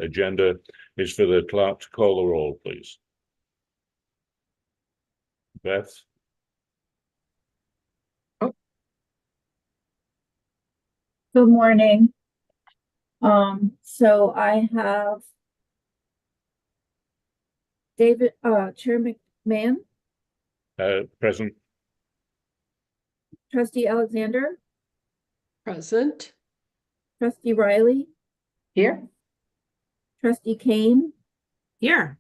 agenda is for the clerk to call the roll, please. Beth? Good morning. So I have David, Chair McMahon, Present. Trustee Alexander, Present. Trustee Riley, Here. Trustee Kane, Here.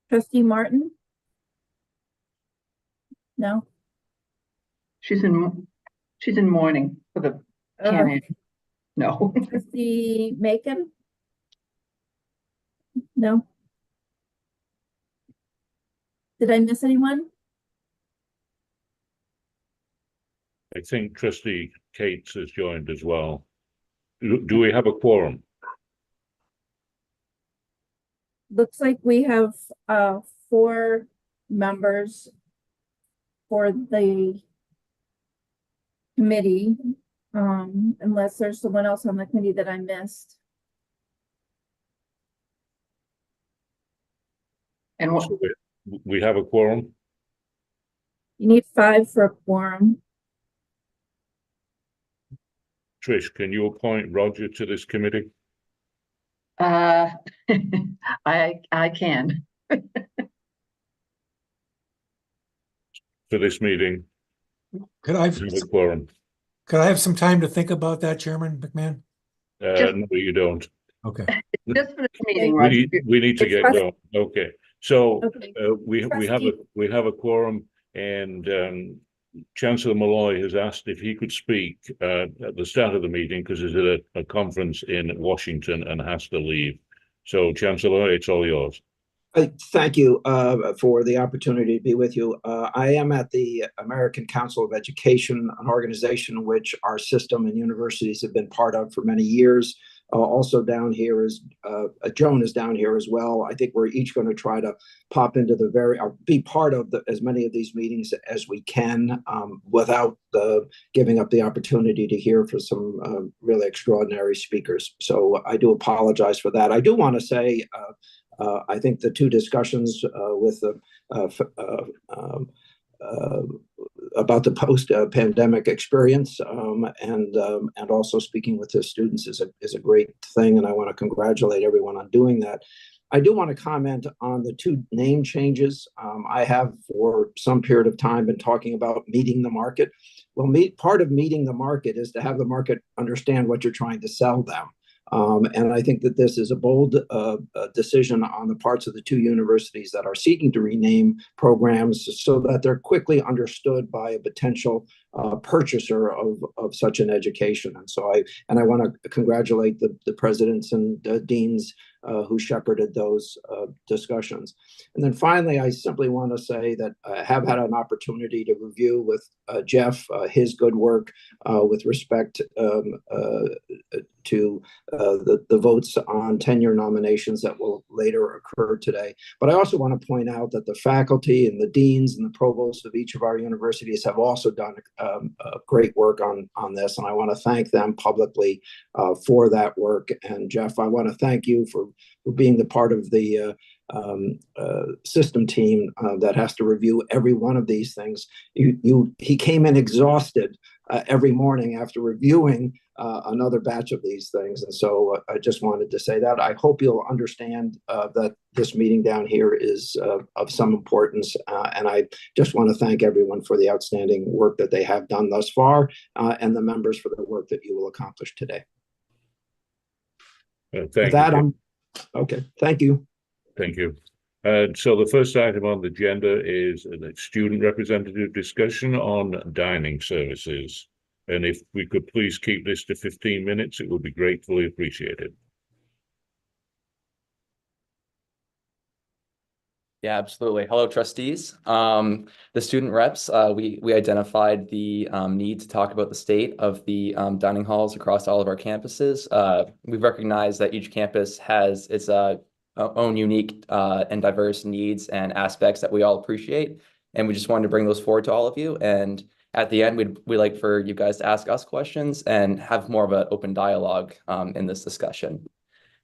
Trustee Martin. No. She's in mourning for the cannon. No. Trustee Macon. No. Did I miss anyone? I think Trustee Cates has joined as well. Do we have a quorum? Looks like we have 4 members for the committee, unless there's someone else on the committee that I missed. And what, So we have a quorum. You need 5 for a quorum. Trish, can you appoint Roger to this committee? I can. For this meeting? Could I We have a quorum. have some time to think about that, Chairman McMahon? No, you don't. Okay. Just for this meeting, We Roger. need to get going. Okay, so Okay. we have a quorum, and Chancellor Malloy has asked if he could speak at the start of the meeting because he's at a conference in Washington and has to leave. So, Chancellor, it's all yours. Thank you for the opportunity to be with you. I am at the American Council of Education, an organization which our system and universities have been part of for many years. Also down here is Joan is down here as well. I think we're each going to try to pop into be part of as many of these meetings as we can without giving up the opportunity to hear from some really extraordinary speakers. So I do apologize for that. I do want to say I think the 2 discussions with the about the post-pandemic experience and also speaking with the students is a great thing, and I want to congratulate everyone on doing that. I do want to comment on the 2 name changes. I have for some period of time been talking about meeting the market. Well, part of meeting the market is to have the market understand what you're trying to sell them. And I think that this is a bold decision on the parts of the 2 universities that are seeking to rename programs so that they're quickly understood by a potential purchaser of such an education. And so I want to congratulate the presidents and deans who shepherded those discussions. And then finally, I simply want to say that I have had an opportunity to review with Jeff his good work with respect to the votes on tenure nominations that will later occur today. But I also want to point out that the faculty and the deans and the provosts of each of our universities have also done great work on this, and I want to thank them publicly for that work. And Jeff, I want to thank you for being the part of the system team that has to review every one of these things. He came in exhausted every morning after reviewing another batch of these things, and so I just wanted to say that. I hope you'll understand that this meeting down here is of some importance, and I just want to thank everyone for the outstanding work that they have done thus far, and the members for the work that you will accomplish today. Thank you. Okay, thank you. Thank you. So the first item on the agenda is a student representative discussion on dining services. And if we could please keep this to 15 minutes, it would be gratefully appreciated. Yeah, absolutely. Hello, trustees. The student reps, we identified the need to talk about the state of the dining halls across all of our campuses. We've recognized that each campus has its own unique and diverse needs and aspects that we all appreciate. And we just wanted to bring those forward to all of you. And at the end, we'd like for you guys to ask us questions and have more of an open dialogue in this discussion.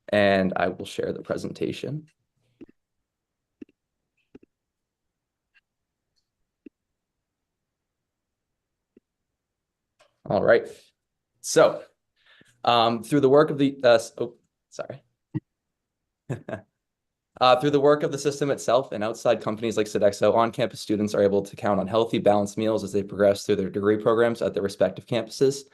and I will share the presentation. All right. So, through the work of the through the work of the system itself and outside companies like Sodexo, on-campus students are able to count on healthy, balanced meals as they progress through their degree programs at their respective campuses.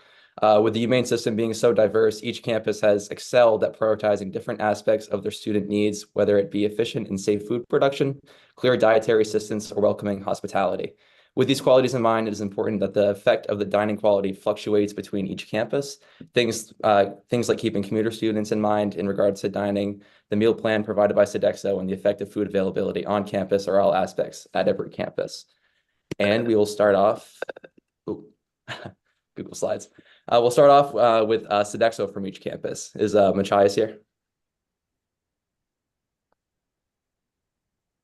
With the UMaine system being so diverse, each campus has excelled at prioritizing different aspects of their student needs, whether it be efficient and safe food production, clear dietary assistance, or welcoming hospitality. With these qualities in mind, it is important that the effect of the dining quality fluctuates between each campus. Things like keeping commuter students in mind in regards to dining, the meal plan provided by Sodexo, and the effective food availability on campus are all aspects at every campus. And we will start off, Google Slides. We'll start off with Sodexo from each campus. Is Machias here?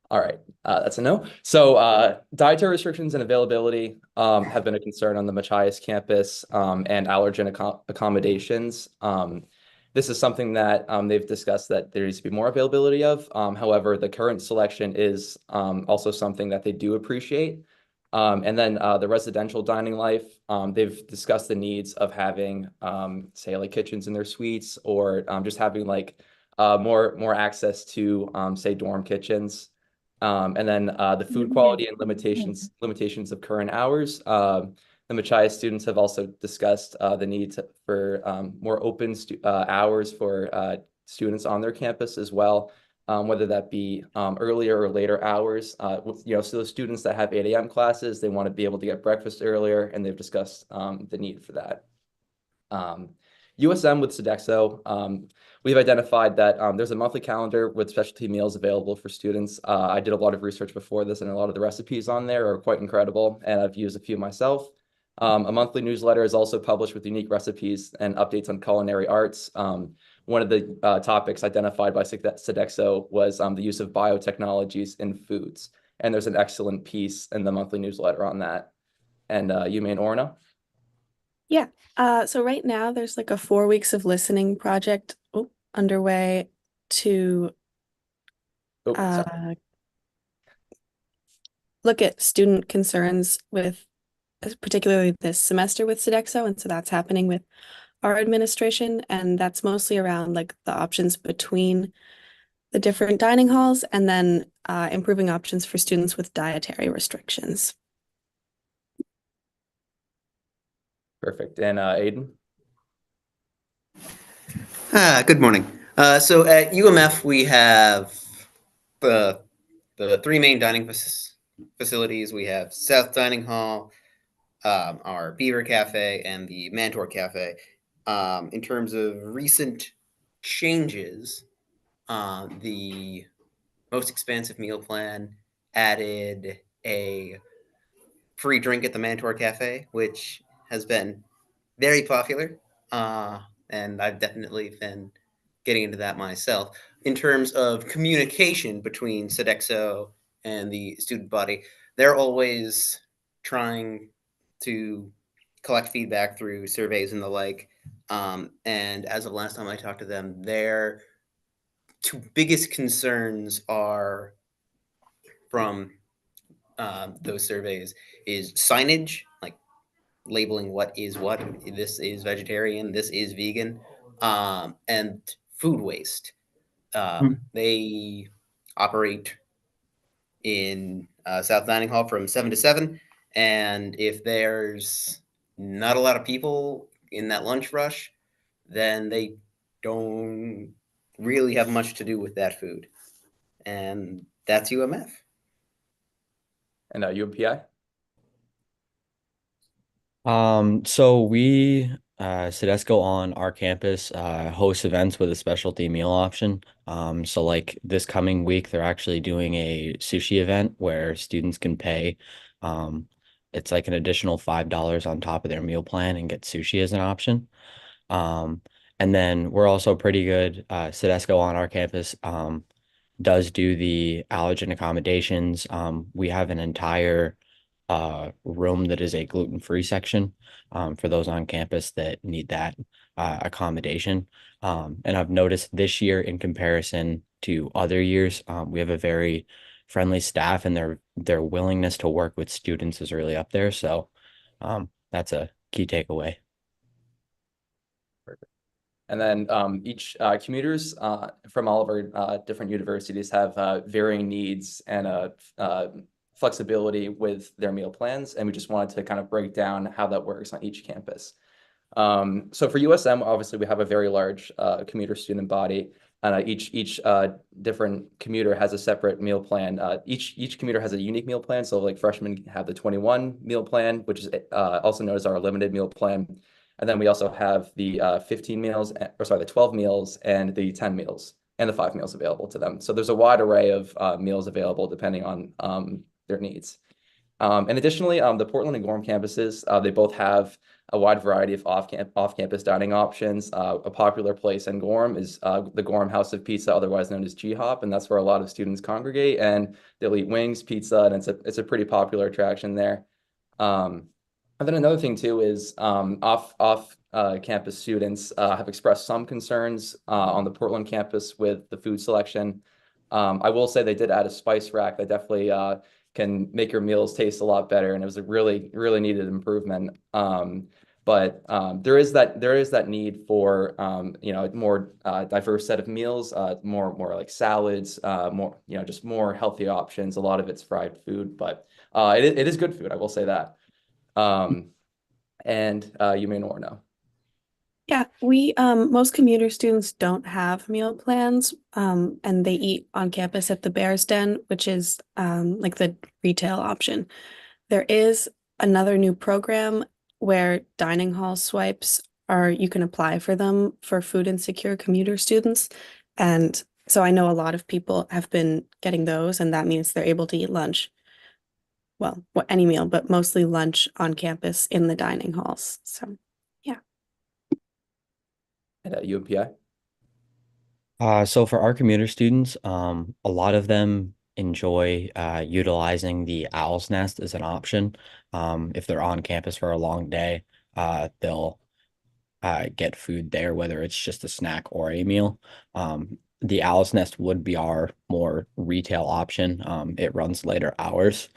All right, that's a no. So dietary restrictions and availability have been a concern on the Machias campus and allergen accommodations. This is something that they've discussed that there needs to be more availability of. However, the current selection is also something that they do appreciate. And then the residential dining life, they've discussed the needs of having, say, like kitchens in their suites, or just having like more access to, say, dorm kitchens. And then the food quality and limitations of current hours. The Machias students have also discussed the need for more open hours for students on their campus as well, whether that be earlier or later hours. So those students that have 8 a.m. classes, they want to be able to get breakfast earlier, and they've discussed the need for that. USM with Sodexo, we've identified that there's a monthly calendar with specialty meals available for students. I did a lot of research before this, and a lot of the recipes on there are quite incredible, and I've used a few myself. A monthly newsletter is also published with unique recipes and updates on culinary arts. One of the topics identified by Sodexo was the use of biotechnologies in foods, and there's an excellent piece in the monthly newsletter on that. And UMaine Orna? Yeah. So right now there's like a 4 weeks of listening project underway to look at student concerns with particularly this semester with Sodexo. And so that's happening with our administration. And that's mostly around like the options between the different dining halls, and then improving options for students with dietary restrictions. Perfect. And Aiden? Good morning. So at UMF, we have the 3 main dining facilities. We have South Dining Hall, our Beaver Cafe, and the Mantor Cafe. In terms of recent changes, the most expansive meal plan added a free drink at the Mantor Cafe, which has been very popular, and I've definitely been getting into that myself. In terms of communication between Sodexo and the student body, they're always trying to collect feedback through surveys and the like. And as of last time I talked to them, their 2 biggest concerns are from those surveys is signage, like labeling what is what. This is vegetarian, this is vegan, and food waste. They operate in South Dining Hall from 7 to 7, and if there's not a lot of people in that lunch rush, then they don't really have much to do with that food. And that's UMF. And UMPI? So we, Sodexo on our campus, hosts events with a specialty meal option. So like this coming week, they're actually doing a sushi event where students can pay, it's like an additional $5 on top of their meal plan and get sushi as an option. And then we're also pretty good, Sodexo on our campus, does do the allergen accommodations. We have an entire room that is a gluten-free section for those on campus that need that. accommodation. And I've noticed this year in comparison to other years, we have a very friendly staff, and their willingness to work with students is really up there. So that's a key takeaway. And then each commuters from all of our different universities have varying needs and flexibility with their meal plans. And we just wanted to kind of break down how that works on each campus. So for USM, obviously, we have a very large commuter student body. Each different commuter has a separate meal plan. Each commuter has a unique meal plan. So like freshmen have the 21 meal plan, which is also known as our limited meal plan. And then we also have the the 12 meals and the 10 meals and the 5 meals available to them. So there's a wide array of meals available depending on their needs. And additionally, the Portland and Gorham campuses, they both have a wide variety of off-campus dining options. A popular place in Gorham is the Gorham House of Pizza, otherwise known as G-Hop, and that's where a lot of students congregate, and they'll eat wings, pizza, and it's a pretty popular attraction there. And then another thing too is campus students have expressed some concerns on the Portland campus with the food selection. I will say they did add a spice rack that definitely can make your meals taste a lot better, and it was a really, really needed improvement. But there is that need for a more diverse set of meals, more like salads, more just more healthy options. A lot of it's fried food, but it is good food. I will say that. And you may know. Yeah, we most commuter students don't have meal plans, and they eat on campus at the Bears Den, which is like the retail option. There is another new program where dining hall swipes you can apply for them for food insecure commuter students. And so I know a lot of people have been getting those, and that means they're able to eat lunch. Well, any meal, but mostly lunch on campus in the dining halls. So, yeah. And at UMPI? So for our commuter students, a lot of them enjoy utilizing the Owl's Nest as an option. If they're on campus for a long day, they'll get food there, whether it's just a snack or a meal. The Owl's Nest would be our more retail option. It runs later hours.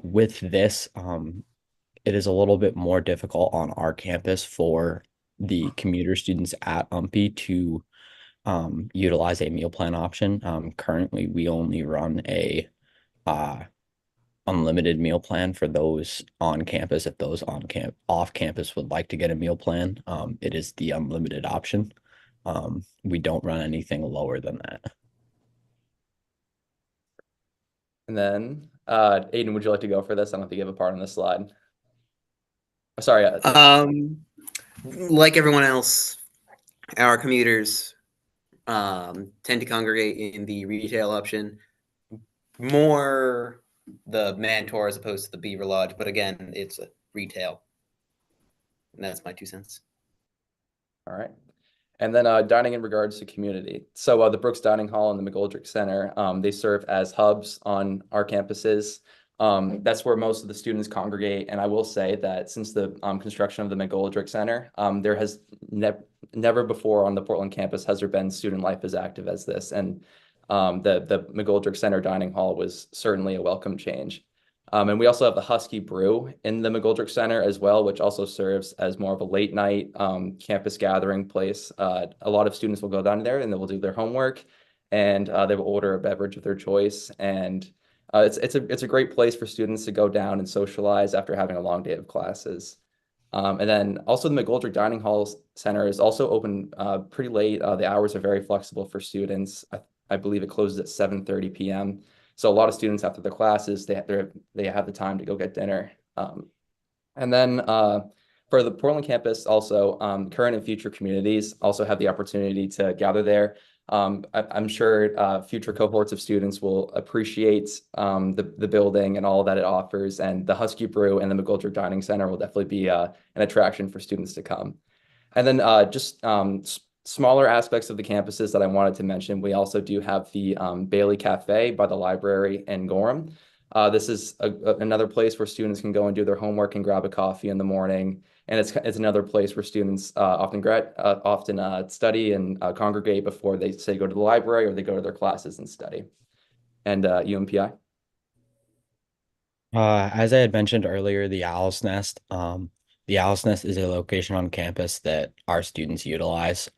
With this, it is a little bit more difficult on our campus for the commuter students at UMPI to utilize a meal plan option. Currently, we only run a unlimited meal plan for those on campus. If those off campus would like to get a meal plan, it is the unlimited option. We don't run anything lower than that. And then, Aiden, would you like to go for this? I don't think you have a part on this slide. Sorry. Like everyone else, our commuters tend to congregate in the retail option, more the Mantor as opposed to the Beaver Lodge. But again, it's a retail. And that's my 2 cents. All right. And then dining in regards to community. So the Brooks Dining Hall and the McGoldrick Center, they serve as hubs on our campuses. That's where most of the students congregate. And I will say that since the construction of the McGoldrick Center, there has never before on the Portland campus has there been student life as active as this. And the McGoldrick Center Dining Hall was certainly a welcome change. And we also have the Husky Brew in the McGoldrick Center as well, which also serves as more of a late night campus gathering place. A lot of students will go down there and they will do their homework, and they will order a beverage of their choice. And it's a great place for students to go down and socialize after having a long day of classes. And then also the McGoldrick Dining Hall Center is also open pretty late. The hours are very flexible for students. I believe it closes at 7:30 p.m. So a lot of students after the classes, they have the time to go get dinner. And then for the Portland campus, also current and future communities also have the opportunity to gather there. I'm sure future cohorts of students will appreciate the building and all that it offers, and the Husky Brew and the McGoldrick Dining Center will definitely be an attraction for students to come. And then just smaller aspects of the campuses that I wanted to mention, we also do have the Bailey Cafe by the library in Gorham. This is another place where students can go and do their homework and grab a coffee in the morning. And it's another place where students often study and congregate before they say go to the library or they go to their classes and study. And UMPI? As I had mentioned earlier, the Owl's Nest. The Owl's Nest is a location on campus that our students utilize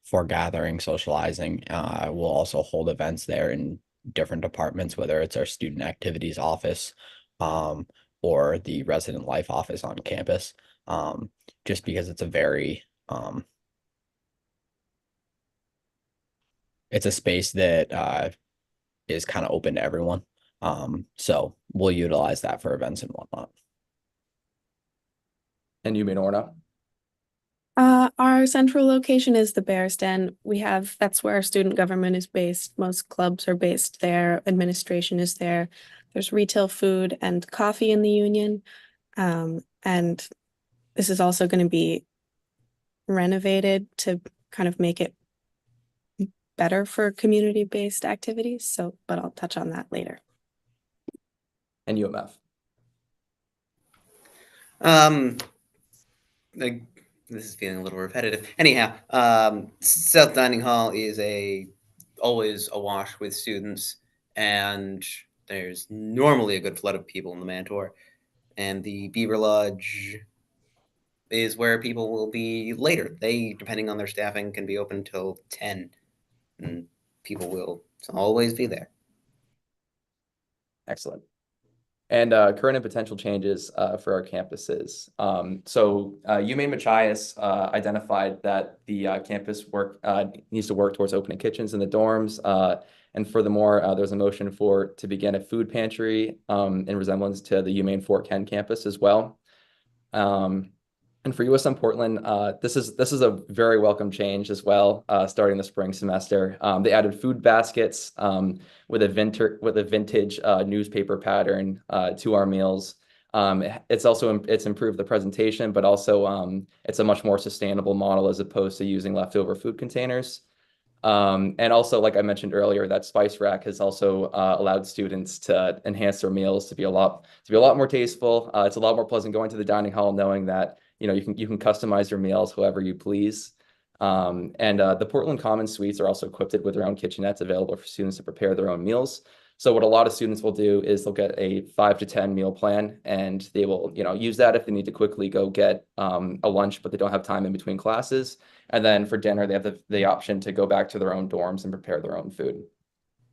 for gathering, socializing. We'll also hold events there in different departments, whether it's our student activities office or the resident life office on campus. Just because it's a very it's a space that is kind of open to everyone. So we'll utilize that for events and whatnot. And you mean Orna? Our central location is the Bears Den. That's where our student government is based. Most clubs are based there. Administration is there. There's retail food and coffee in the union. And this is also going to be renovated to kind of make it better for community-based activities. So, but I'll touch on that later. And UMF? Like, this is feeling a little repetitive. Anyhow, South Dining Hall is always awash with students, and there's normally a good flood of people in the Mantor. And the Beaver Lodge is where people will be later. They, depending on their staffing, can be open till 10, and people will always be there. Excellent. And current and potential changes for our campuses. So UMaine Machias identified that the campus needs to work towards opening kitchens in the dorms. And furthermore, there's a motion to begin a food pantry in resemblance to the UMaine Fort Ken campus as well. And for USM Portland, this is a very welcome change as well, starting the spring semester. They added food baskets with a vintage newspaper pattern to our meals. It's improved the presentation, but also it's a much more sustainable model as opposed to using leftover food containers. And also, like I mentioned earlier, that Spice Rack has also allowed students to enhance their meals to be a lot more tasteful. It's a lot more pleasant going to the dining hall knowing that you can customize your meals however you please. And the Portland Commons Suites are also equipped with their own kitchenettes available for students to prepare their own meals. So what a lot of students will do is they'll get a 5 to 10 meal plan, and they will use that if they need to quickly go get a lunch, but they don't have time in between classes. And then for dinner, they have the option to go back to their own dorms and prepare their own food.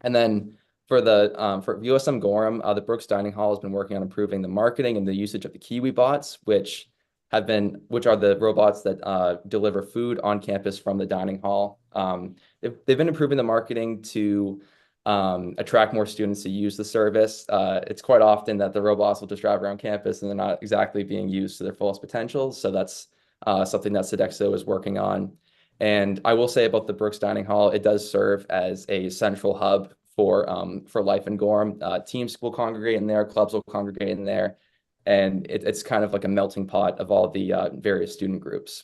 And then for USM Gorham, the Brooks Dining Hall has been working on improving the marketing and the usage of the Kiwi bots, which are the robots that deliver food on campus from the dining hall. They've been improving the marketing to attract more students to use the service. It's quite often that the robots will just drive around campus and they're not exactly being used to their fullest potential. So that's something that Sodexo is working on. And I will say about the Brooks Dining Hall, it does serve as a central hub for life in Gorham. Teams will congregate in there, clubs will congregate in there. And it's kind of like a melting pot of all the various student groups.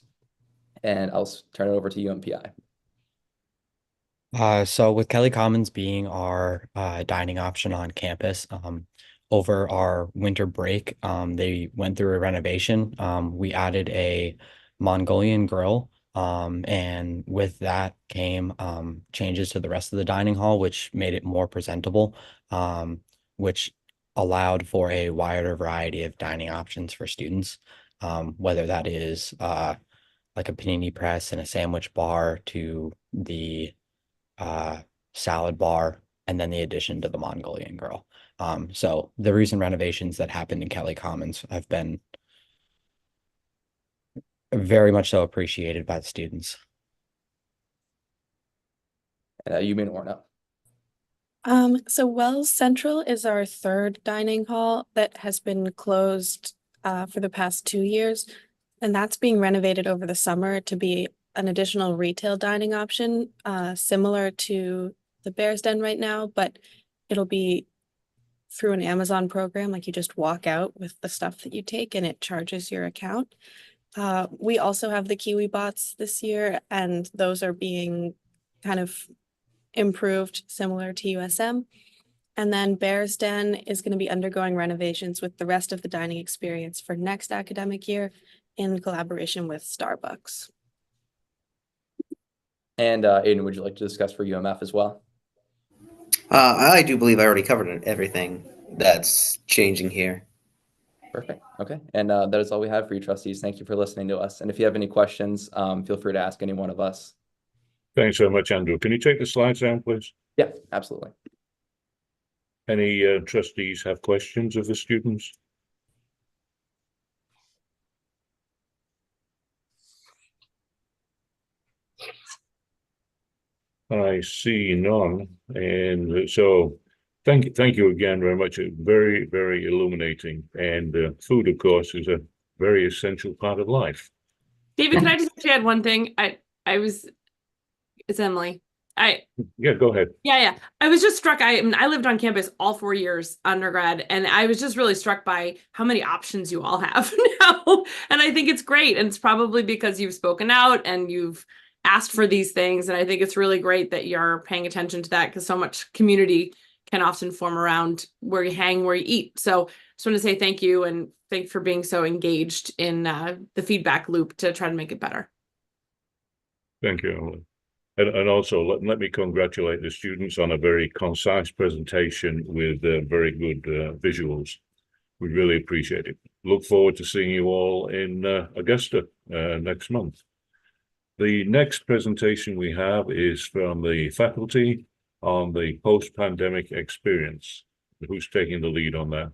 And I'll turn it over to UMPI. So with Kelly Commons being our dining option on campus, over our winter break, they went through a renovation. We added a Mongolian grill, and with that came changes to the rest of the dining hall, which made it more presentable, which allowed for a wider variety of dining options for students, whether that is like a panini press and a sandwich bar to the salad bar, and then the addition to the Mongolian grill. So the recent renovations that happened in Kelly Commons have been very much so appreciated by the students. You mean Orna? So Wells Central is our third dining hall that has been closed for the past 2 years, and that's being renovated over the summer to be an additional retail dining option, similar to the Bears Den right now, but it'll be through an Amazon program. Like you just walk out with the stuff that you take and it charges your account. We also have the Kiwi bots this year, and those are being kind of improved similar to USM. And then Bears Den is going to be undergoing renovations with the rest of the dining experience for next academic year in collaboration with Starbucks. And Aiden, would you like to discuss for UMF as well? I do believe I already covered everything that's changing here. Perfect. Okay. And that is all we have for you, trustees. Thank you for listening to us. And if you have any questions, feel free to ask any one of us. Thanks so much, Andrew. Can you take the slides down, please? Yeah, absolutely. Any trustees have questions of the students? I see none, and so thank you again very much. Very, very illuminating, and food, of course, is a very essential part of life. David, can I just add one thing? It's Emily. Yeah, go ahead. Yeah. I was just struck. I lived on campus all 4 years undergrad, and I was just really struck by how many options you all have now. And I think it's great. And it's probably because you've spoken out and you've asked for these things. And I think it's really great that you're paying attention to that, because so much community can often form around where you hang, where you eat. So just want to say thank you, and thanks for being so engaged in the feedback loop to try to make it better. Thank you, Emily. And also let me congratulate the students on a very concise presentation with very good visuals. We really appreciate it. Look forward to seeing you all in Augusta next month. The next presentation we have is from the faculty on the post-pandemic experience. Who's taking the lead on that?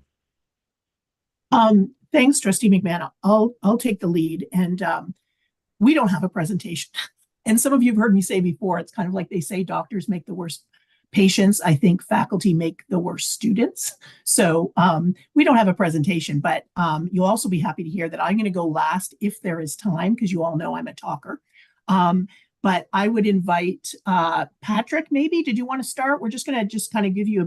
Thanks, Trustee McMahon. I'll take the lead, and we don't have a presentation. And some of you have heard me say before, it's kind of like they say doctors make the worst patients. I think faculty make the worst students. So we don't have a presentation, but you'll also be happy to hear that I'm going to go last if there is time, because you all know I'm a talker. But I would invite Patrick, maybe. Did you want to start? We're just going to kind of give you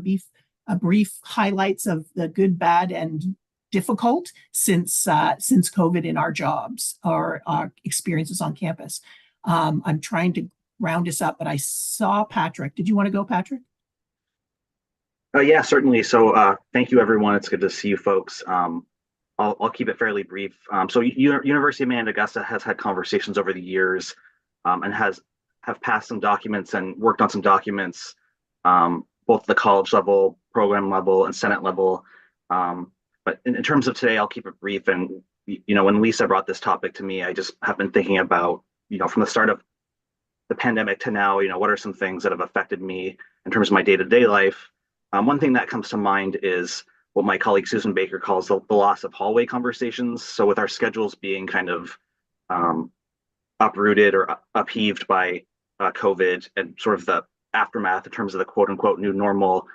a brief highlights of the good, bad, and difficult since COVID in our jobs or our experiences on campus. I'm trying to round us up, but I saw Patrick. Did you want to go, Patrick? Yeah, certainly. So thank you, everyone. It's good to see you folks. I'll keep it fairly brief. So University of Maine Augusta has had conversations over the years and have passed some documents and worked on some documents, both the college level, program level, and Senate level. But in terms of today, I'll keep it brief. And, when Lisa brought this topic to me, I just have been thinking about, from the start of the pandemic to now, what are some things that have affected me in terms of my day-to-day life? One thing that comes to mind is what my colleague Susan Baker calls the loss of hallway conversations. So with our schedules being kind of uprooted or upheaved by COVID and sort of the aftermath in terms of the quote unquote new normal,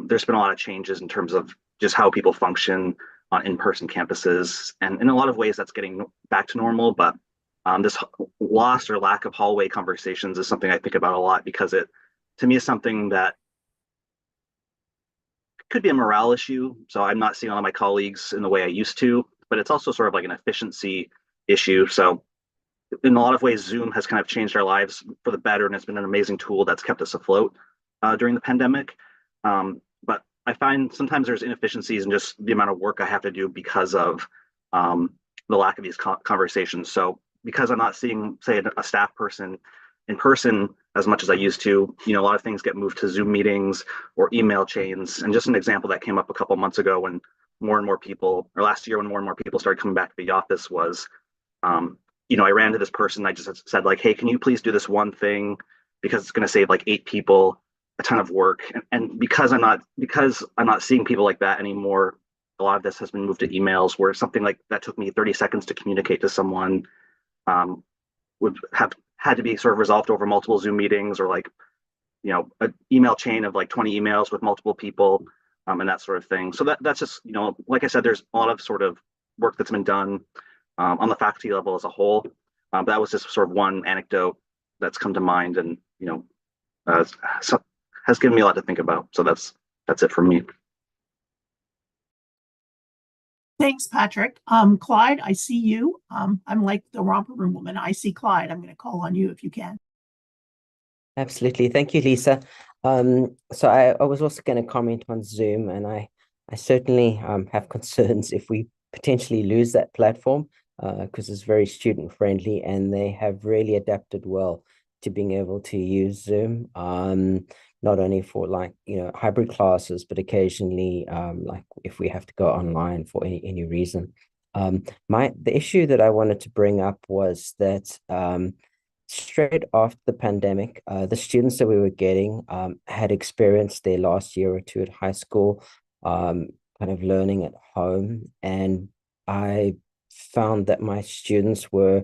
there's been a lot of changes in terms of just how people function on in-person campuses. And in a lot of ways that's getting back to normal, but this loss or lack of hallway conversations is something I think about a lot, because it, to me, is something that could be a morale issue. So I'm not seeing all of my colleagues in the way I used to, but it's also sort of like an efficiency issue. So in a lot of ways, Zoom has kind of changed our lives for the better, and it's been an amazing tool that's kept us afloat during the pandemic. But I find sometimes there's inefficiencies in just the amount of work I have to do because of the lack of these conversations. So because I'm not seeing, say, a staff person in person as much as I used to, a lot of things get moved to Zoom meetings or email chains. And just an example that came up a couple months ago when more and more people, or last year when more and more people started coming back to the office was, I ran to this person. I just said like, hey, can you please do this one thing? Because it's going to save like 8 people a ton of work. And because I'm not seeing people like that anymore, a lot of this has been moved to emails, where something like that took me 30 seconds to communicate to someone would have had to be sort of resolved over multiple Zoom meetings, or like, an email chain of like 20 emails with multiple people and that sort of thing. So that's just, like I said, there's a lot of sort of work that's been done on the faculty level as a whole. But that was just sort of one anecdote that's come to mind, and, has given me a lot to think about. So that's it for me. Thanks, Patrick. Clyde, I see you. I'm like the romper room woman. I see Clyde. I'm going to call on you if you can. Absolutely. Thank you, Lisa. So I was also going to comment on Zoom, and I certainly have concerns if we potentially lose that platform, because it's very student friendly and they have really adapted well to being able to use Zoom. Not only for like, hybrid classes, but occasionally like if we have to go online for any reason. The issue that I wanted to bring up was that straight after the pandemic, the students that we were getting had experienced their last year or two at high school, kind of learning at home. And I found that my students were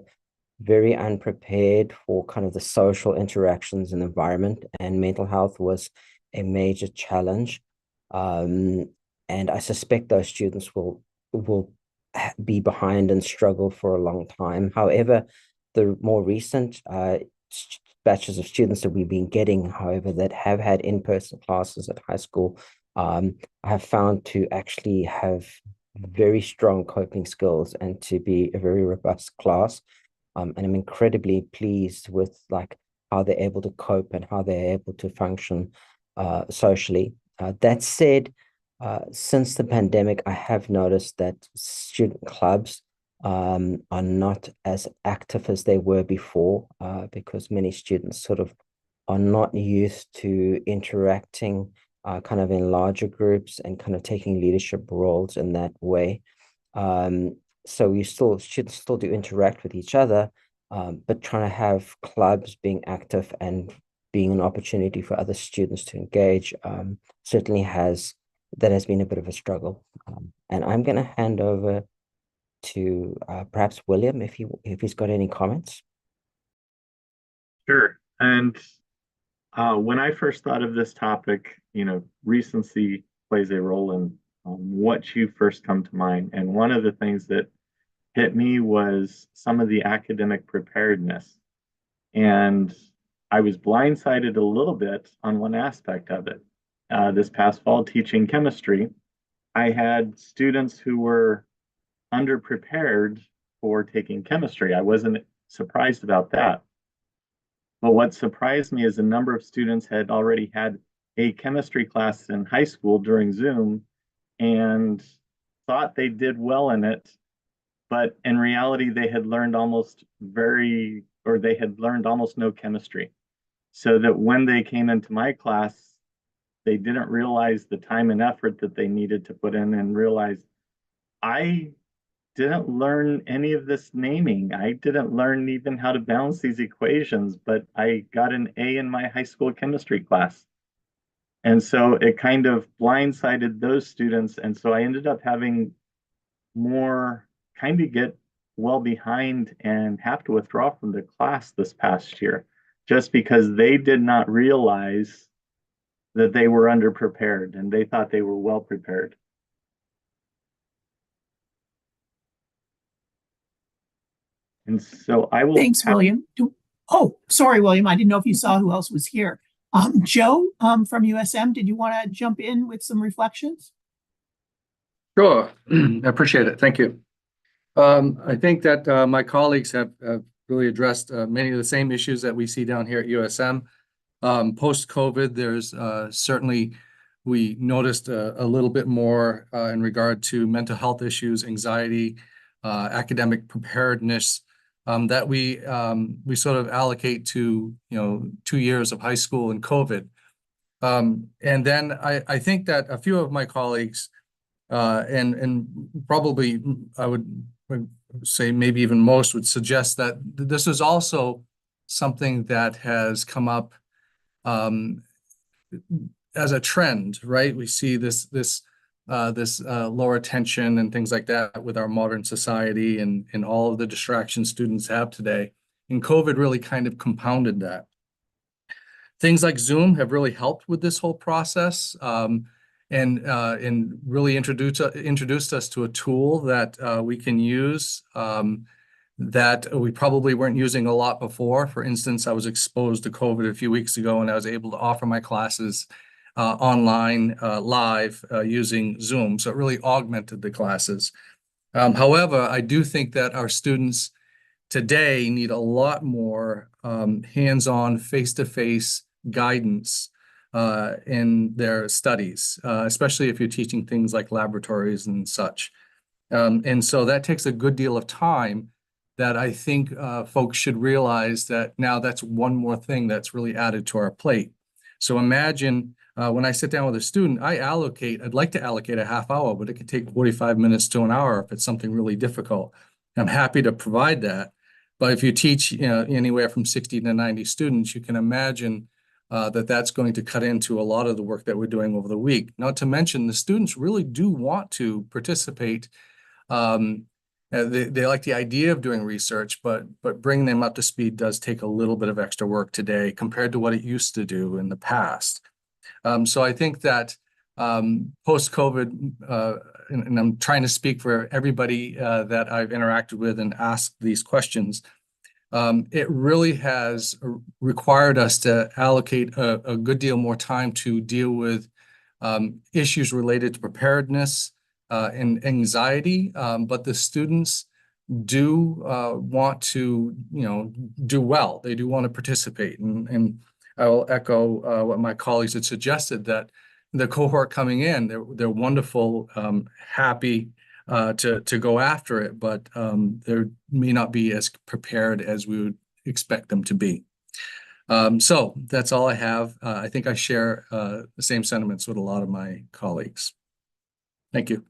very unprepared for kind of the social interactions and environment, and mental health was a major challenge. And I suspect those students will be behind and struggle for a long time. However, the more recent batches of students that we've been getting, however, that have had in-person classes at high school, I have found to actually have very strong coping skills and to be a very robust class. And I'm incredibly pleased with like how they're able to cope and how they're able to function socially. That said, since the pandemic, I have noticed that student clubs are not as active as they were before, because many students sort of are not used to interacting kind of in larger groups and kind of taking leadership roles in that way. So students still do interact with each other, but trying to have clubs being active and being an opportunity for other students to engage certainly has been a bit of a struggle. And I'm going to hand over to perhaps William if he's got any comments. Sure. And when I first thought of this topic, recency plays a role in what you first come to mind. And one of the things that hit me was some of the academic preparedness. And I was blindsided a little bit on one aspect of it. This past fall, teaching chemistry, I had students who were underprepared for taking chemistry. I wasn't surprised about that. But what surprised me is a number of students had already had a chemistry class in high school during Zoom and thought they did well in it. But in reality, they had learned almost no chemistry. So that when they came into my class, they didn't realize the time and effort that they needed to put in and realize I didn't learn any of this naming. I didn't learn even how to balance these equations, but I got an A in my high school chemistry class. And so it kind of blindsided those students. And so I ended up having more kind of get well behind and have to withdraw from the class this past year, just because they did not realize that they were underprepared and they thought they were well prepared. And so I will. Thanks, William. Oh, sorry, William. I didn't know if you saw who else was here. Joe from USM, did you want to jump in with some reflections? Sure, I appreciate it. Thank you. I think that my colleagues have really addressed many of the same issues that we see down here at USM. Post-COVID, there's certainly, we noticed a little bit more in regard to mental health issues, anxiety, academic preparedness, that we sort of allocate to 2 years of high school and COVID. And then I think that a few of my colleagues and probably I would say maybe even most would suggest that this is also something that has come up as a trend, right? We see this lower tension and things like that with our modern society and all of the distractions students have today. And COVID really kind of compounded that. Things like Zoom have really helped with this whole process and really introduced us to a tool that we can use that we probably weren't using a lot before. For instance, I was exposed to COVID a few weeks ago and I was able to offer my classes online, live, using Zoom. So it really augmented the classes. However, I do think that our students today need a lot more hands-on, face-to-face guidance in their studies, especially if you're teaching things like laboratories and such. And so that takes a good deal of time that I think folks should realize that now that's one more thing that's really added to our plate. So imagine when I sit down with a student, I'd like to allocate a half hour, but it could take 45 minutes to an hour if it's something really difficult. I'm happy to provide that. But if you teach anywhere from 60 to 90 students, you can imagine that's going to cut into a lot of the work that we're doing over the week. Not to mention the students really do want to participate. They like the idea of doing research, but bringing them up to speed does take a little bit of extra work today compared to what it used to do in the past. So I think that post-COVID, and I'm trying to speak for everybody that I've interacted with and asked these questions, it really has required us to allocate a good deal more time to deal with issues related to preparedness and anxiety, but the students do want to, do well. They do want to participate, and I will echo what my colleagues had suggested, that the cohort coming in, they're wonderful, happy to go after it, but they may not be as prepared as we would expect them to be. So that's all I have. I think I share the same sentiments with a lot of my colleagues. Thank you.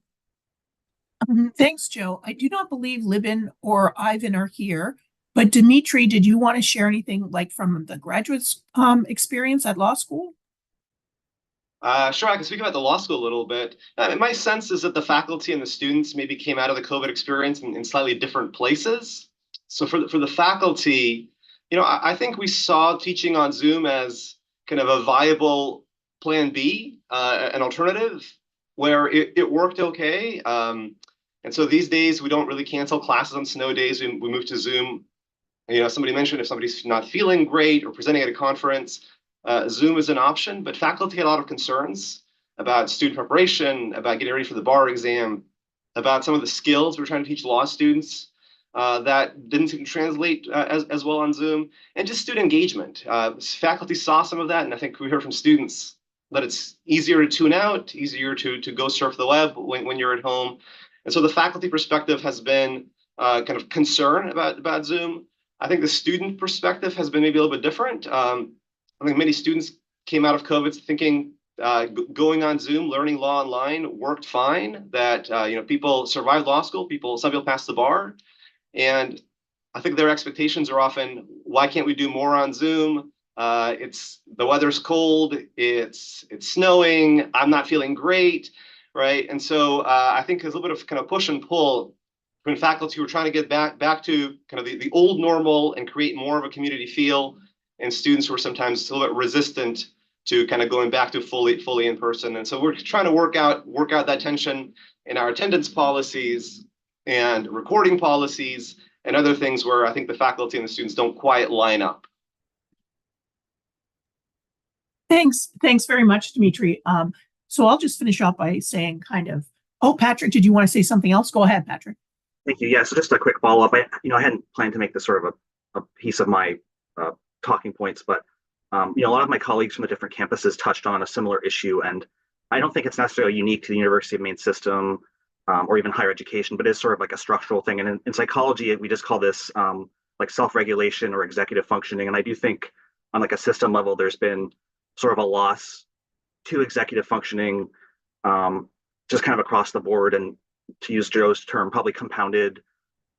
Thanks, Joe. I do not believe Libin or Ivan are here, but Dimitri, did you want to share anything like from the graduate experience at law school? Sure, I can speak about the law school a little bit. My sense is that the faculty and the students maybe came out of the COVID experience in slightly different places. So for the faculty, I think we saw teaching on Zoom as kind of a viable plan B, an alternative where it worked okay. And so these days we don't really cancel classes on snow days. We move to Zoom. Somebody mentioned if somebody's not feeling great or presenting at a conference, Zoom is an option, but faculty had a lot of concerns about student preparation, about getting ready for the bar exam, about some of the skills we're trying to teach law students that didn't seem to translate as well on Zoom, and just student engagement. Faculty saw some of that, and I think we heard from students that it's easier to tune out, easier to go surf the web when you're at home. And so the faculty perspective has been kind of concern about Zoom. I think the student perspective has been maybe a little bit different. I think many students came out of COVID thinking going on Zoom, learning law online worked fine, that people survived law school, some people passed the bar. And I think their expectations are often, why can't we do more on Zoom? The weather's cold, it's snowing, I'm not feeling great, right? And so I think there's a little bit of kind of push and pull from faculty who are trying to get back to kind of the old normal and create more of a community feel, and students who are sometimes a little bit resistant to kind of going back to fully in person. And so we're trying to work out that tension in our attendance policies and recording policies and other things where I think the faculty and the students don't quite line up. Thanks very much, Dimitri. So I'll just finish up by saying Patrick, did you want to say something else? Go ahead, Patrick. Thank you. Yeah, so just a quick follow-up. I hadn't planned to make this sort of a piece of my talking points, but a lot of my colleagues from the different campuses touched on a similar issue, and I don't think it's necessarily unique to the University of Maine system or even higher education, but it's sort of like a structural thing. And in psychology, we just call this like self-regulation or executive functioning. And I do think on like a system level, there's been sort of a loss to executive functioning, just kind of across the board, and to use Joe's term, probably compounded,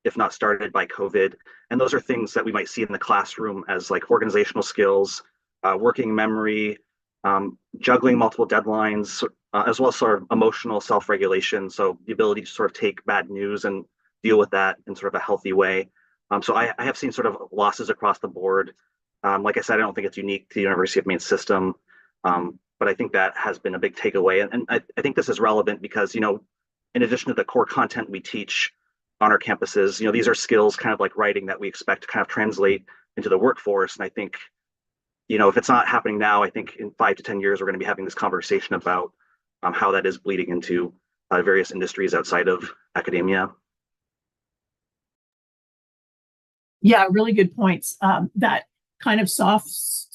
if not started, by COVID. And those are things that we might see in the classroom as like organizational skills, working memory, juggling multiple deadlines, as well as sort of emotional self-regulation. So the ability to sort of take bad news and deal with that in sort of a healthy way. So I have seen sort of losses across the board. Like I said, I don't think it's unique to the University of Maine system, but I think that has been a big takeaway. And I think this is relevant because, in addition to the core content we teach on our campuses, these are skills kind of like writing that we expect to kind of translate into the workforce. And I think, if it's not happening now, I think in 5 to 10 years, we're going to be having this conversation about how that is bleeding into various industries outside of academia. Yeah, really good points. That kind of soft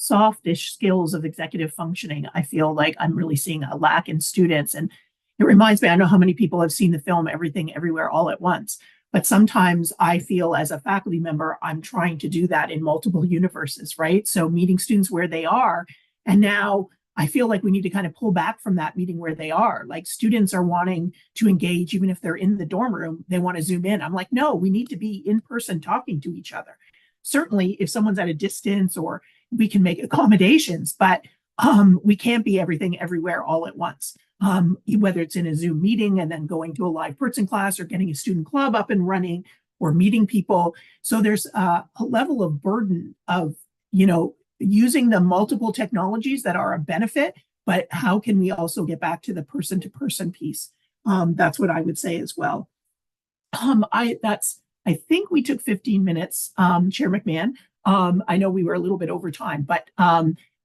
softish skills of executive functioning, I feel like I'm really seeing a lack in students. And it reminds me, I know how many people have seen the film Everything Everywhere All at Once, but sometimes I feel as a faculty member, I'm trying to do that in multiple universes, right? So meeting students where they are. And now I feel like we need to kind of pull back from that meeting where they are. Like students are wanting to engage, even if they're in the dorm room, they want to zoom in. I'm like, no, we need to be in person talking to each other. Certainly if someone's at a distance, or we can make accommodations, but we can't be everything everywhere all at once. Whether it's in a Zoom meeting and then going to a live person class, or getting a student club up and running, or meeting people. So there's a level of burden of, using the multiple technologies that are a benefit, but how can we also get back to the person to person piece? That's what I would say as well. I think we took 15 minutes, Chair McMahon. I know we were a little bit over time, but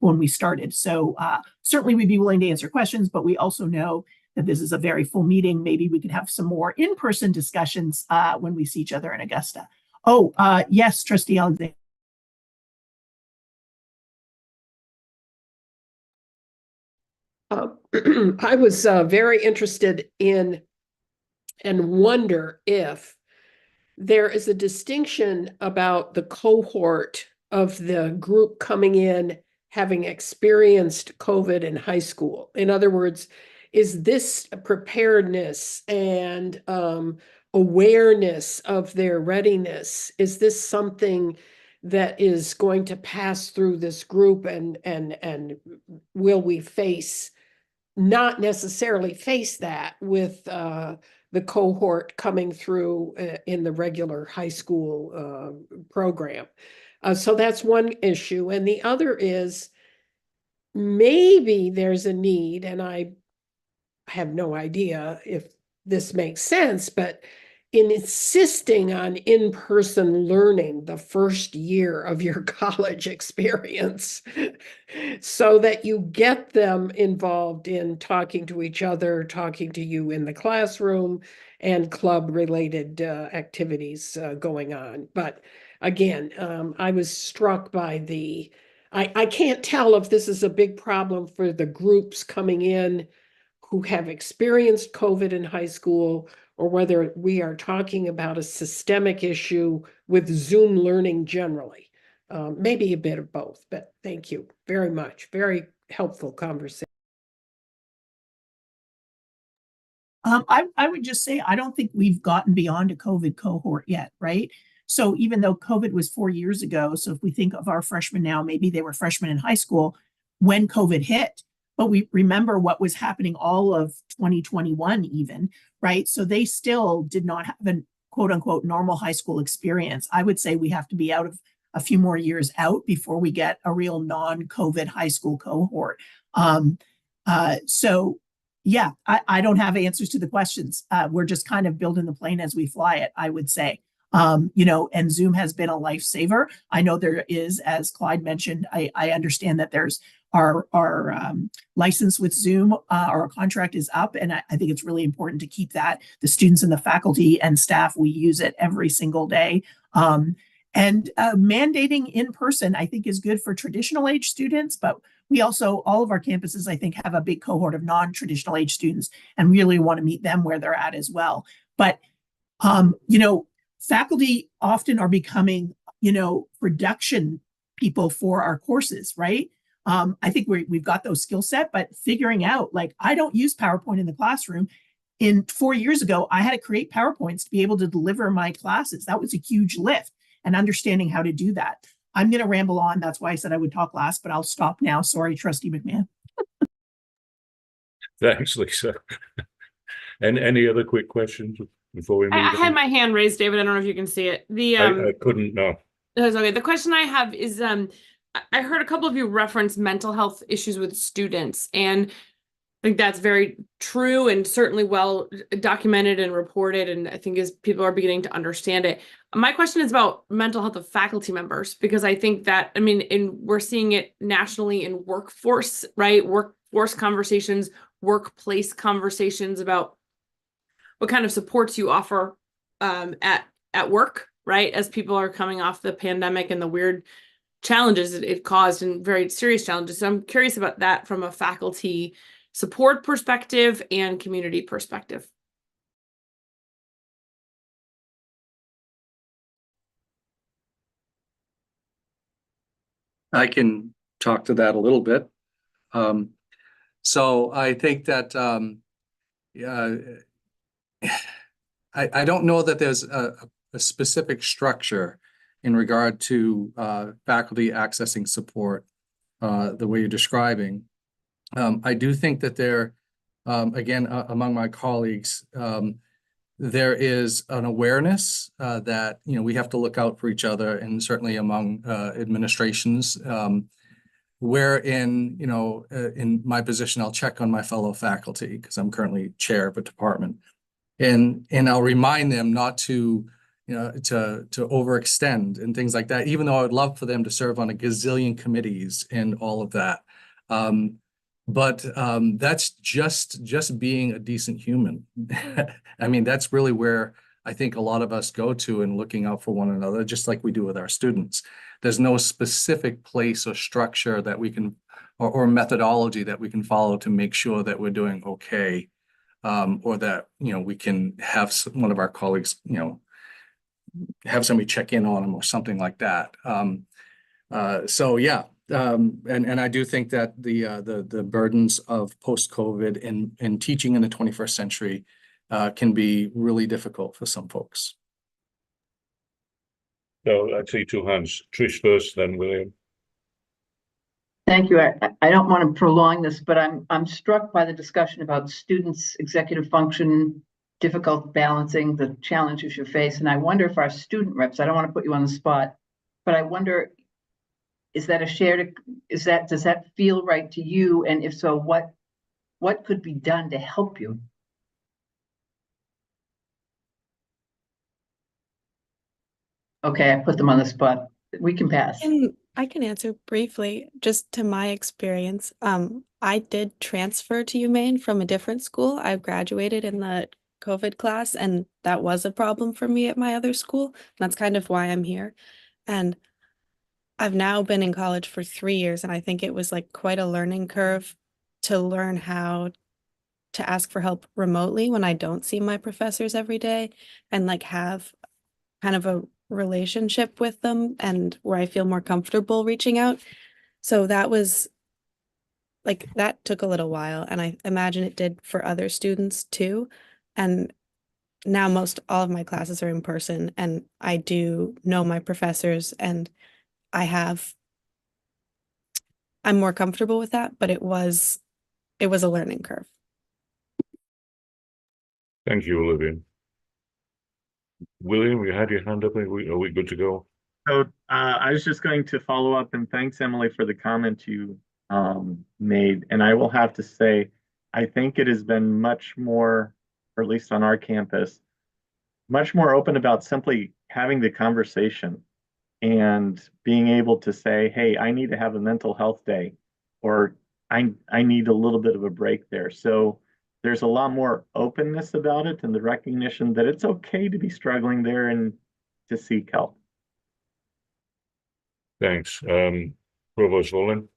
when we started. So certainly we'd be willing to answer questions, but we also know that this is a very full meeting. Maybe we could have some more in-person discussions when we see each other in Augusta. Oh, yes, Trustee Alexander. I was very interested in and wonder if there is a distinction about the cohort of the group coming in having experienced COVID in high school. In other words, is this preparedness and awareness of their readiness, is this something that is going to pass through this group, and will we not necessarily face that with the cohort coming through in the regular high school program? So that's one issue. And the other is, maybe there's a need, and I have no idea if this makes sense, but in insisting on in-person learning the first year of your college experience, so that you get them involved in talking to each other, talking to you in the classroom, and club-related activities going on. But again, I was struck by I can't tell if this is a big problem for the groups coming in who have experienced COVID in high school, or whether we are talking about a systemic issue with Zoom learning generally. Maybe a bit of both, but thank you very much. Very helpful conversation. I would just say, I don't think we've gotten beyond a COVID cohort yet, right? So even though COVID was 4 years ago, so if we think of our freshmen now, maybe they were freshmen in high school when COVID hit, but we remember what was happening all of 2021 even, right? So they still did not have a quote unquote normal high school experience. I would say we have to be out of a few more years out before we get a real non-COVID high school cohort. So yeah, I don't have answers to the questions. We're just kind of building the plane as we fly it, I would say. And Zoom has been a lifesaver. I know there is, as Clyde mentioned, I understand that there's our license with Zoom, our contract is up, and I think it's really important to keep that. The students and the faculty and staff, we use it every single day. And mandating in person, I think, is good for traditional age students, but we also, all of our campuses, I think, have a big cohort of non-traditional age students, and really want to meet them where they're at as well. But, faculty often are becoming, production people for our courses, right? I think we've got those skill set, but figuring out, like, I don't use PowerPoint in the classroom. 4 years ago, I had to create PowerPoints to be able to deliver my classes. That was a huge lift, and understanding how to do that. I'm going to ramble on. That's why I said I would talk last, but I'll stop now. Sorry, Trustee McMahon. Thanks, Lisa. And any other quick questions before we move I on? had my hand raised, David. I don't know if you can see it. I couldn't, no. That's okay. The question I have is, I heard a couple of you reference mental health issues with students, and I think that's very true and certainly well documented and reported. And I think as people are beginning to understand it, my question is about mental health of faculty members, because I think that, we're seeing it nationally in workforce, right? Workforce conversations, workplace conversations about what kind of supports you offer at work, right? As people are coming off the pandemic and the weird challenges it caused and very serious challenges. So I'm curious about that from a faculty support perspective and community perspective. I can talk to that a little bit. So I think that I don't know that there's a specific structure in regard to faculty accessing support the way you're describing. I do think that there, again, among my colleagues, there is an awareness that, you know, we have to look out for each other, and certainly among administrations, wherein, you know, in my position, I'll check on my fellow faculty because I'm currently chair of a department, and I'll remind them not to, you know, to overextend and things like that, even though I would love for them to serve on a gazillion committees and all of that. But that's just being a decent human. I mean, that's really where I think a lot of us go to in looking out for one another, just like we do with our students. There's no specific place or structure that we can, or methodology that we can follow to make sure that we're doing okay, or that, you know, we can have one of our colleagues, you know, have somebody check in on them or something like that. So yeah. And I do think that the burdens of post-COVID and teaching in the 21st century can be really difficult for some folks. So I see two hands. Trish first, then William. Thank you. I don't want to prolong this, but I'm struck by the discussion about students' executive function, difficult balancing the challenges you face. And I wonder if our student reps, I don't want to put you on the spot, but I wonder, is that a shared, does that feel right to you? And if so, what could be done to help you? Okay, I put them on the spot. We can pass. I can answer briefly, just to my experience. I did transfer to UMaine from a different school. I graduated in the COVID class, and that was a problem for me at my other school. That's kind of why I'm here. And I've now been in college for 3 years, and I think it was like quite a learning curve to learn how to ask for help remotely when I don't see my professors every day, and like have kind of a relationship with them and where I feel more comfortable reaching out. So that was like, that took a little while, and I imagine it did for other students too. And now most all of my classes are in person, and I do know my professors, and I'm more comfortable with that, but it was a learning curve. Thank you, Olivia. William, you had your hand up. Are we good to go? So I was just going to follow up, and thanks, Emily, for the comment you made. And I will have to say, I think it has been much more, or at least on our campus, much more open about simply having the conversation and being able to say, hey, I need to have a mental health day, or I need a little bit of a break there. So there's a lot more openness about it, and the recognition that it's okay to be struggling there and to seek help. Thanks. Provost Volin.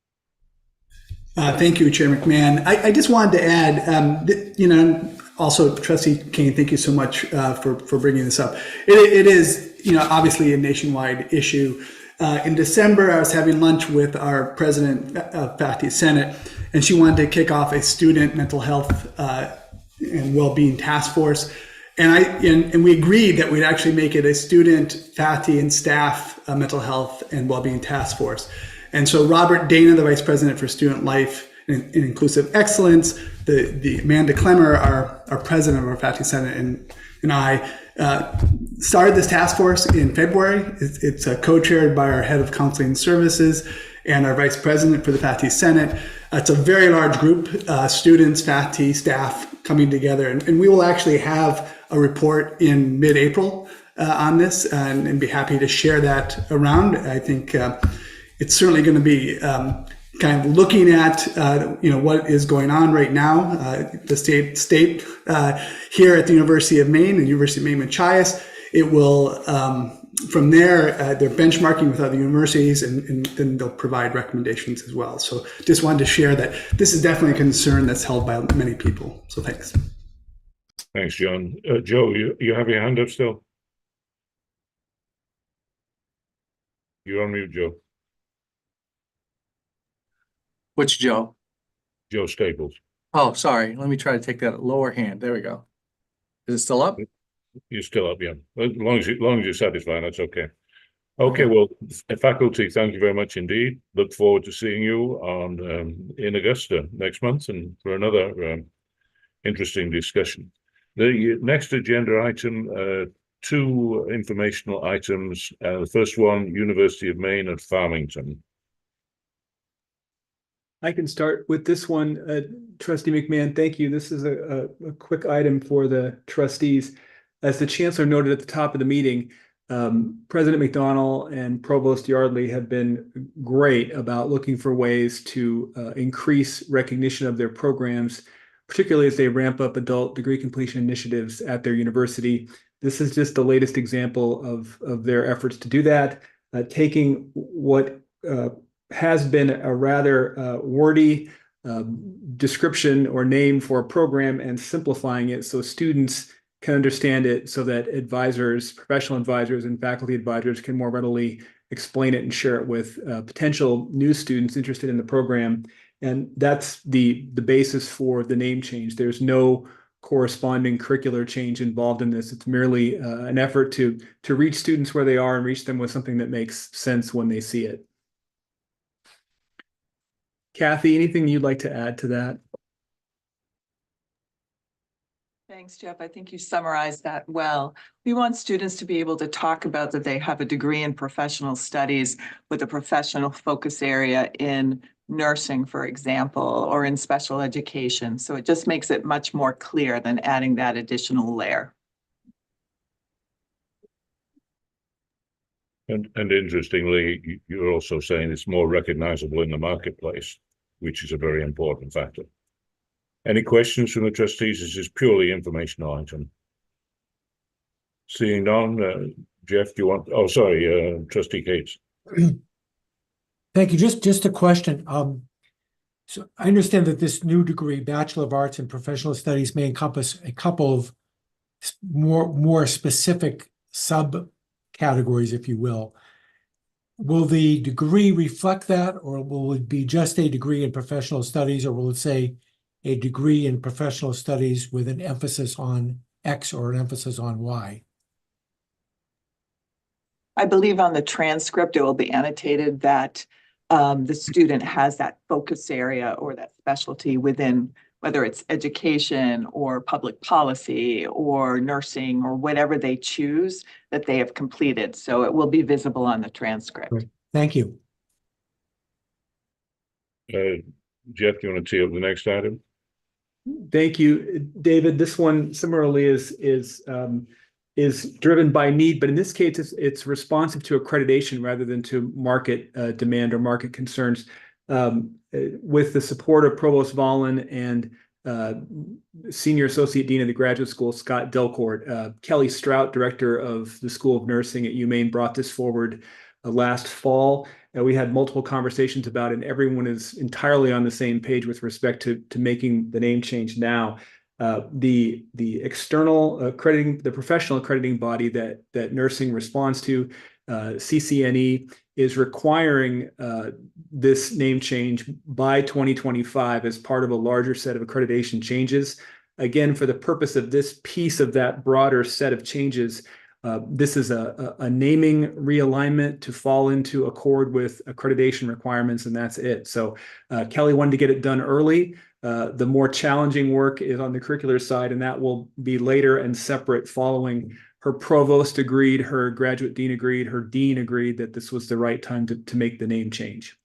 Thank you, Chair McMahon. I just wanted to add, you know, also Trustee Kane, thank you so much for bringing this up. It is, you know, obviously a nationwide issue. In December, I was having lunch with our president of Faculty Senate, and she wanted to kick off a student mental health and well-being task force. And we agreed that we'd actually make it a student, faculty, and staff mental health and well-being task force. And so Robert Dana, the Vice President for Student Life and Inclusive Excellence, the Amanda Clemmer, our President of our Faculty Senate, and I started this task force in February. It's co-chaired by our Head of Counseling Services and our Vice President for the Faculty Senate. It's a very large group, students, faculty, staff coming together. And we will actually have a report in mid-April on this and be happy to share that around. I think it's certainly going to be kind of looking at, you know, what is going on right now. The state here at the University of Maine and University of Maine Machias, it will from there, they're benchmarking with other universities, and then they'll provide recommendations as well. So just wanted to share that this is definitely a concern that's held by many people. So thanks. Thanks, John. Joe, you have your hand up still? You're on mute, Joe. Which Joe? Joe Staples. Oh, sorry. Let me try to take that lower hand. There we go. Is it still up? You're still up, yeah. As long as you're satisfied, that's okay. Okay, well, faculty, thank you very much indeed. Look forward to seeing you on in Augusta next month and for another interesting discussion. The next agenda item, two informational items. The first one, University of Maine at Farmington. I can start with this one, Trustee McMahon. Thank you. This is a quick item for the trustees. As the Chancellor noted at the top of the meeting, President McDonnell and Provost Yardley have been great about looking for ways to increase recognition of their programs, particularly as they ramp up adult degree completion initiatives at their university. This is just the latest example of their efforts to do that, taking what has been a rather wordy description or name for a program and simplifying it so students can understand it, so that advisors, professional advisors, and faculty advisors can more readily explain it and share it with potential new students interested in the program. And that's the basis for the name change. There's no corresponding curricular change involved in this. It's merely an effort to reach students where they are and reach them with something that makes sense when they see it. Kathy, anything you'd like to add to that? Thanks, Jeff. I think you summarized that well. We want students to be able to talk about that they have a degree in professional studies with a professional focus area in nursing, for example, or in special education. So it just makes it much more clear than adding that additional layer. And interestingly, you're also saying it's more recognizable in the marketplace, which is a very important factor. Any questions from the trustees? This is purely informational item. Seeing none, Jeff, do you want? Oh, sorry, Trustee Cates. Thank you. Just a question. So I understand that this new degree, Bachelor of Arts in Professional Studies, may encompass a couple of more specific subcategories, if you will. Will the degree reflect that, or will it be just a degree in professional studies, or will it say a degree in professional studies with an emphasis on X or an emphasis on Y? I believe on the transcript, it will be annotated that the student has that focus area or that specialty within, whether it's education or public policy or nursing or whatever they choose that they have completed. So it will be visible on the transcript. Great. Thank you. Jeff, do you want to tee up the next item? Thank you, David. This one similarly is driven by need, but in this case, it's responsive to accreditation rather than to market demand or market concerns. With the support of Provost Vollen and Senior Associate Dean of the Graduate School, Scott Delcourt, Kelly Strout, Director of the School of Nursing at UMaine, brought this forward last fall. We had multiple conversations about it, and everyone is entirely on the same page with respect to making the name change now. The external accrediting, the professional accrediting body that nursing responds to, CCNE, is requiring this name change by 2025 as part of a larger set of accreditation changes. Again, for the purpose of this piece of that broader set of changes, this is a naming realignment to fall into accord with accreditation requirements, and that's it. So Kelly wanted to get it done early. The more challenging work is on the curricular side, and that will be later and separate following her provost agreed, her graduate dean agreed, her dean agreed that this was the right time to make the name change.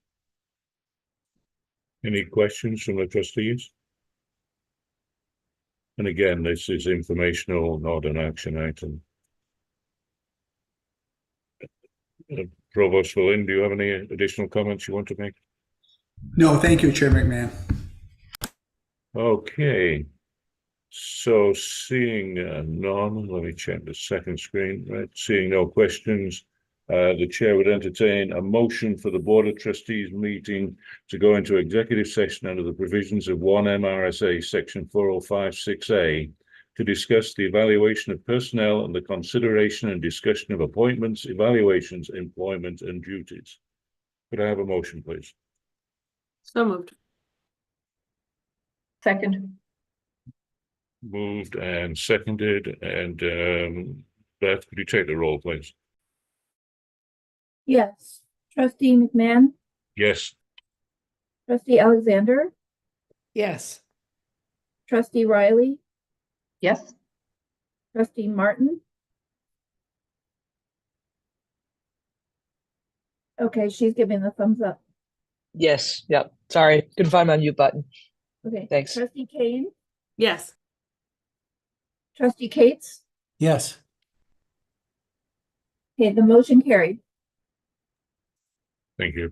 Any questions from the trustees? And again, this is informational, not an action item. Provost Vollen, do you have any additional comments you want to make? No, thank you, Chair McMahon. Okay. So seeing none, let me check the second screen, right? Seeing no questions, the chair would entertain a motion for the Board of Trustees meeting to go into executive session under the provisions of 1 MRSA section 4056A to discuss the evaluation of personnel and the consideration and discussion of appointments, evaluations, employment, and duties. Could I have a motion, please? So moved. Second. Moved and seconded, and Beth, could you take the roll, please? Yes. Trustee McMahon, Yes. trustee Alexander, Yes. trustee Riley, Yes. trustee Martin. Okay, she's giving the thumbs up. Yes, yep. Sorry, couldn't find my mute button. Okay. Thanks. Trustee Kane, Yes. trustee Cates. Yes. Okay, the motion carried. Thank you.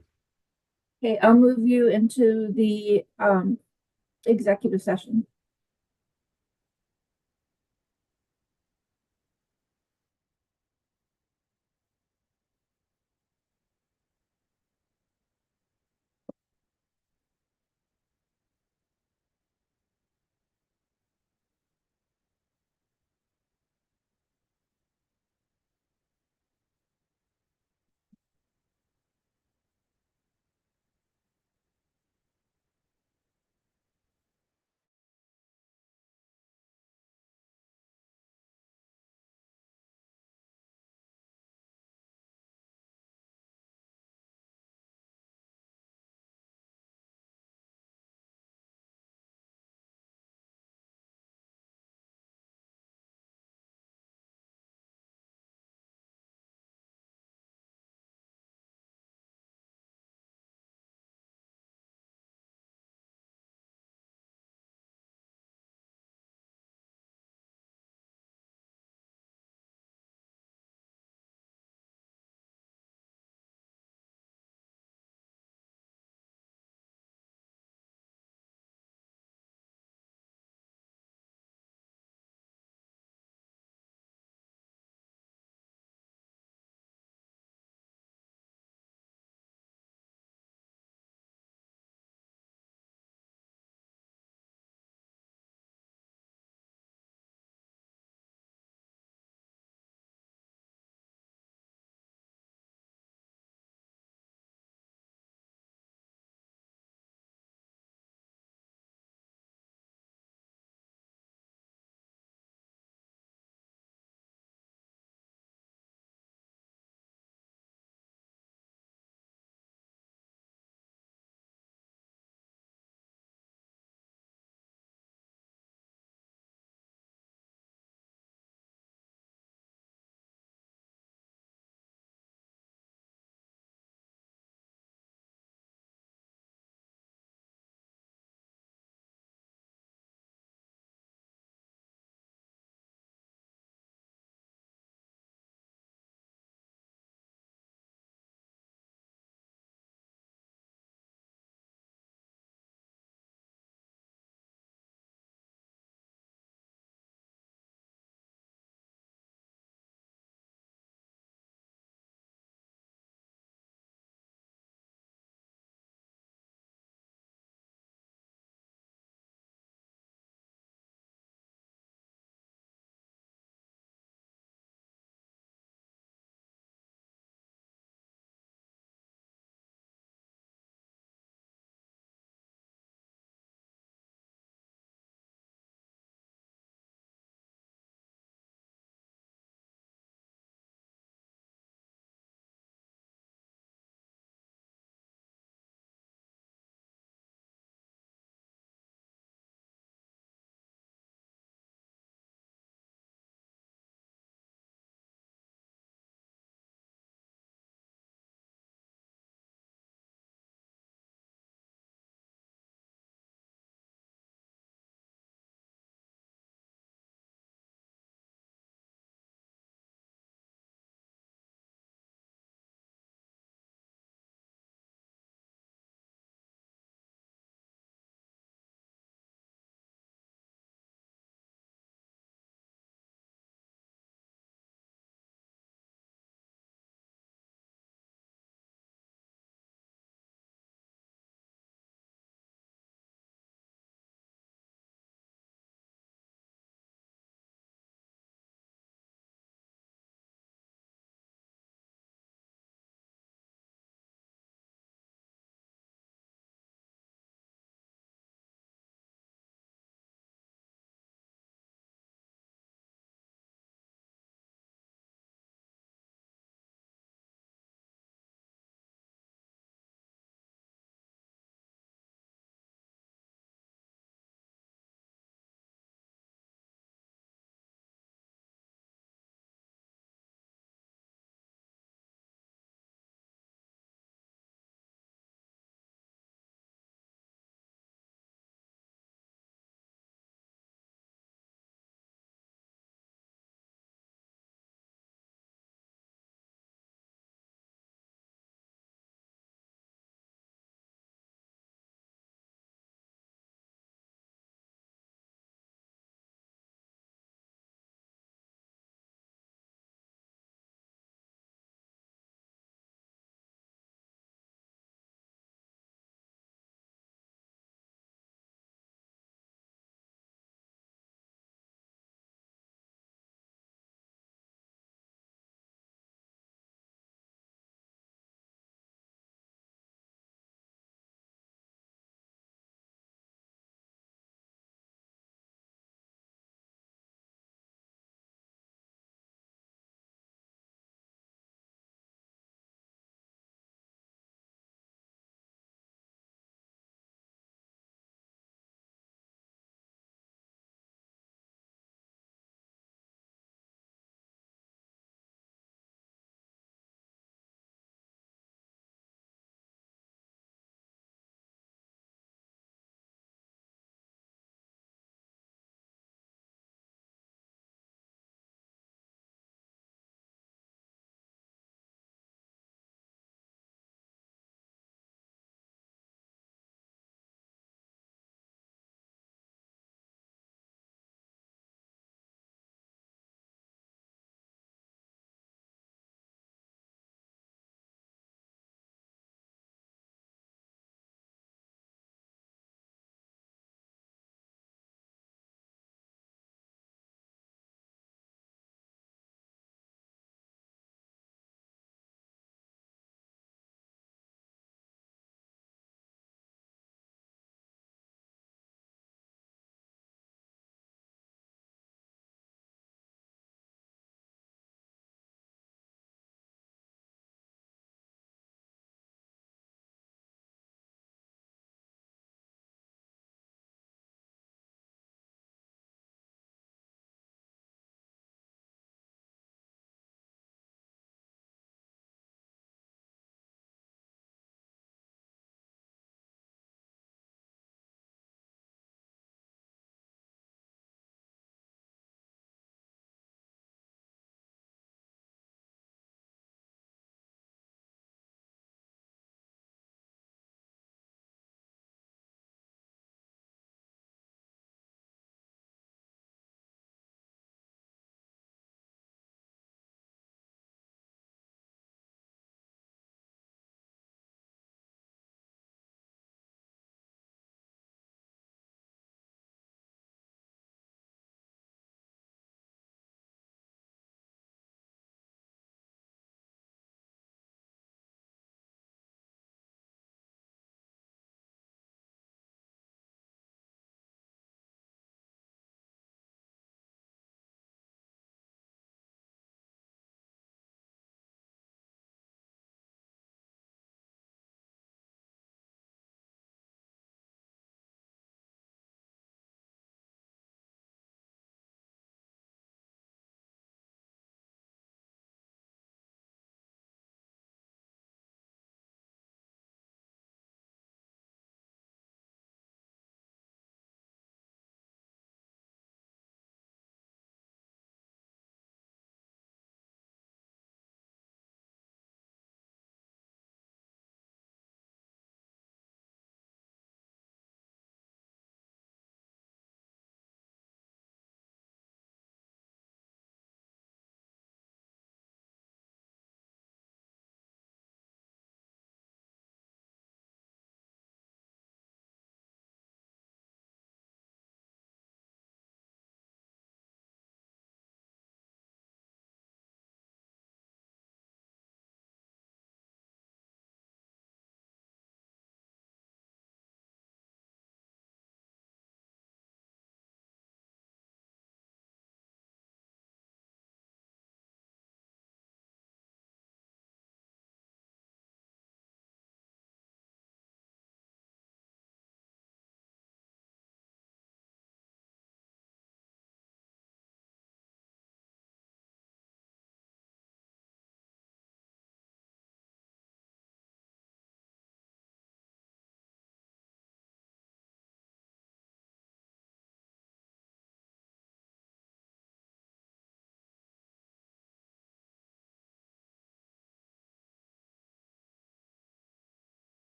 Okay, I'll move you into the executive session.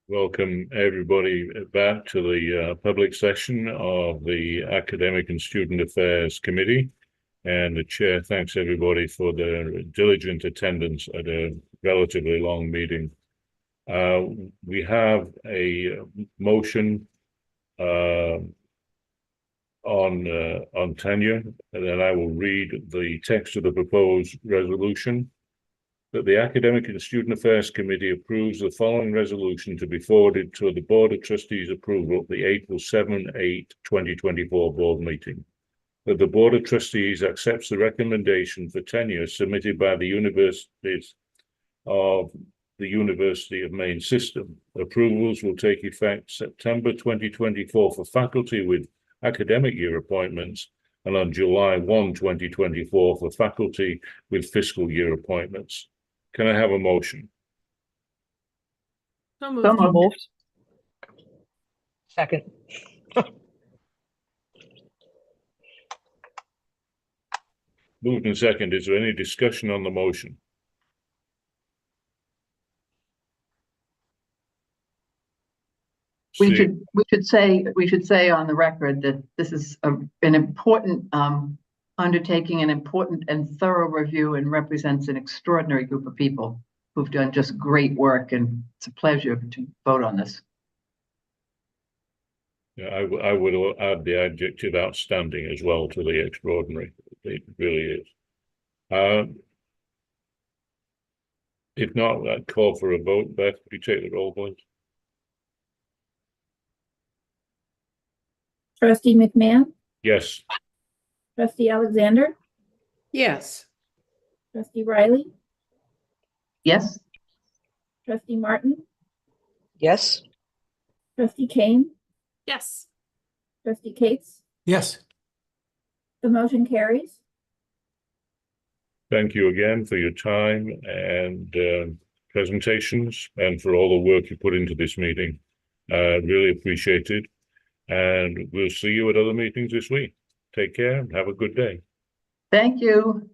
Welcome everybody back to the public session of the Academic and Student Affairs Committee. And the chair thanks everybody for their diligent attendance at a relatively long meeting. We have a motion on tenure, and then I will read the text of the proposed resolution. That the Academic and Student Affairs Committee approves the following resolution to be forwarded to the Board of Trustees approval at the April 7/8/2024 board meeting. That the Board of Trustees accepts the recommendation for tenure submitted by the Universities of the University of Maine System. Approvals will take effect September 2024 for faculty with academic year appointments and on July 1, 2024 for faculty with fiscal year appointments. Can I have a motion? So So moved. moved. Second. Moved and second. Is there any discussion on the motion? We See- should say on the record that this is an important undertaking, an important and thorough review, and represents an extraordinary group of people who've done just great work, and it's a pleasure to vote on this. Yeah, I would add the adjective outstanding as well to the extraordinary. It really is. If not, I'd call for a vote. Beth, could you take the roll, please? Trustee McMahon, Yes. trustee Alexander, Yes. trustee Riley, Yes, trustee Martin, Yes. trustee Kane, Yes. trustee Cates. Yes. The motion carries. Thank you again for your time and presentations and for all the work you put into this meeting. Really appreciate it. And we'll see you at other meetings this week. Take care and have a good day. thank you.